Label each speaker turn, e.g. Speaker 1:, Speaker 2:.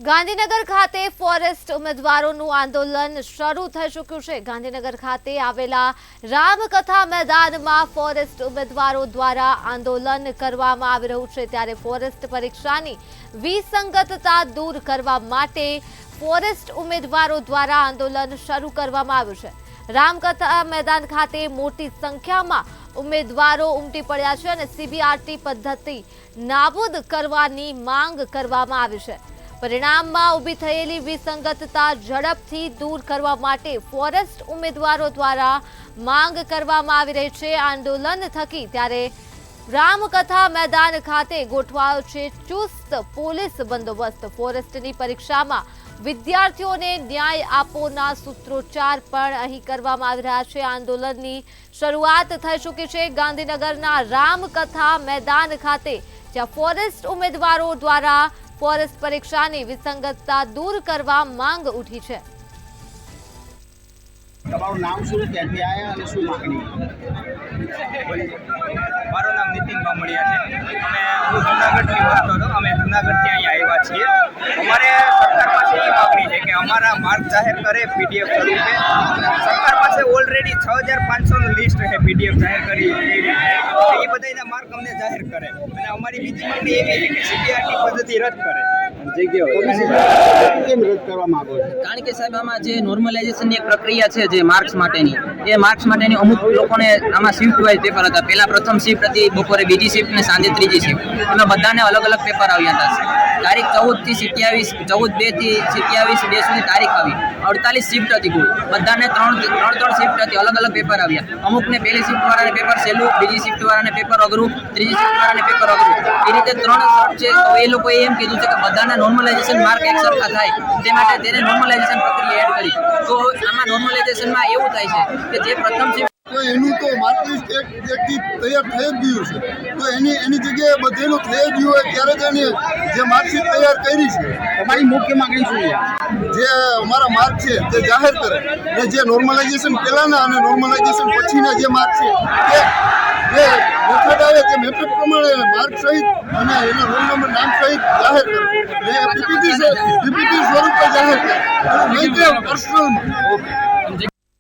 Speaker 1: ગાંધીનગર ખાતે ફોરેસ્ટ ઉમેદવારોનું આંદોલન શરૂ થઈ ચૂક્યું છે। ગાંધીનગર ખાતે આવેલા રામકથા મેદાનમાં ફોરેસ્ટ ઉમેદવારો દ્વારા આંદોલન કરવામાં આવી રહ્યું છે। ત્યારે ફોરેસ્ટ પરીક્ષાની વિસંગતતા દૂર કરવા માટે ફોરેસ્ટ ઉમેદવારો દ્વારા આંદોલન શરૂ કરવામાં આવ્યું છે। રામકથા મેદાન ખાતે મોટી સંખ્યામાં ઉમેદવારો ઉમટી પડ્યા છે અને સીબીઆરટી પદ્ધતિ નાબૂદ કરવાની માંગ કરવામાં આવી છે। પરિણામમાં ઊભી થયેલી વિસંગતતા ઝડપથી દૂર કરવા માટે ફોરેસ્ટ ઉમેદવારો દ્વારા માંગ કરવામાં આવી રહી છે આંદોલન થકી। ત્યારે રામકથા મેદાન ખાતે ગોઠવાયો છે ચુસ્ત પોલીસ બંદોબસ્ત। ફોરેસ્ટની પરીક્ષામાં વિદ્યાર્થીઓને ન્યાય આપોના સૂત્રોચ્ચાર પણ અહીં કરવામાં આવી રહ્યા છે। આંદોલનની શરૂઆત થઈ ચૂકી છે ગાંધીનગરના રામકથા મેદાન ખાતે, જ્યાં ફોરેસ્ટ ઉમેદવારો દ્વારા ફોરેસ્ટ પરીક્ષાની વિસંગતતા દૂર કરવા માંગ ઉઠી છે।
Speaker 2: તમારું નામ શું, ક્યાંથી આવ્યા અને શું માંગણી?
Speaker 3: મારું નામ નીતિન બામણિયા છે અને હું જૂનાગઢથી વસતો હતો। અમે જૂનાગઢથી અહીંયા આવ્યા છીએ। અમારે સરકાર પાસે એ માંગણી છે કે અમારા માર્ક જાહેર કરે પીડીએફ સ્વરૂપે। સરકાર પાસે ઓલરેડી 6500નું લિસ્ટ છે પીડીએફ જાહેર કરી, એ બધાના માર્ક અમને જાહેર કરે। અને અમારી બીજી માંગણી એવી છે કે સીબીઆરટી પદ્ધતિ રદ કરે।
Speaker 2: કેમ રદ કરવા માંગો છો?
Speaker 4: કારણ કે સાહેબ આમાં જે નોર્મલાઇઝેશનની એક પ્રક્રિયા છે જે માર્ક્સ માટેની, એ માર્ક્સ માટેની અમુક લોકોને આમાં શિફ્ટ વાઇઝ પેપર હતા। પહેલા પ્રથમ શિફ્ટ હતી, બપોરે બીજી શિફ્ટ ને સાંજે ત્રીજી શિફ્ટ। એમાં બધાને અલગ અલગ પેપર આવ્યા હતા। તારીખ 14 થી 27 2 સુધી તારીખ આવી। 48 શિફ્ટ હતી કુલ, બધાને ત્રણ શિફ્ટ હતી, અલગ અલગ પેપર આવ્યા। અમુકને પહેલી શિફ્ટ વાળાને પેપર સહેલું, બીજી શિફ્ટ વાળાને પેપર અઘરું, ત્રીજી શિફ્ટ વાળાને પેપર અઘરું, એ રીતે 3 શિફ્ટ છે। તો એ લોકોએ એમ કીધું છે કે બધાના નોર્મલાઇઝેશન માર્ક એક સરખા થાય, તે માટે તેને નોર્મલાઇઝેશન પ્રક્રિયા એડ કરી। તો આમાં નોર્મલાઇઝેશનમાં એવું થાય છે કે જે પ્રથમ શિફ્ટ
Speaker 5: તો એનું તો માર્કલિસ્ટ એકથી તૈયાર થઈ જ ગયું છે, તો એની જગ્યાએ બધેનું થઈ ગયું હોય ત્યારે જ એની જે માર્કશીટ તૈયાર કરી છે,
Speaker 2: તમારી મુખ્ય માંગણી શું છે?
Speaker 5: જે અમારા માર્ક છે તે જાહેર કરે, અને જે નોર્મલાઇઝેશન પહેલાંના અને નોર્મલાઇઝેશન પછીના જે માર્ક છે તે જે મેથડ આવે તે મેથડ પ્રમાણે માર્ક સહિત અને એના રોલ નંબર નામ સહિત જાહેર કરે, પીપીટી સ્વરૂપે જાહેર કરે, નહીં કે પર્સનલમાં।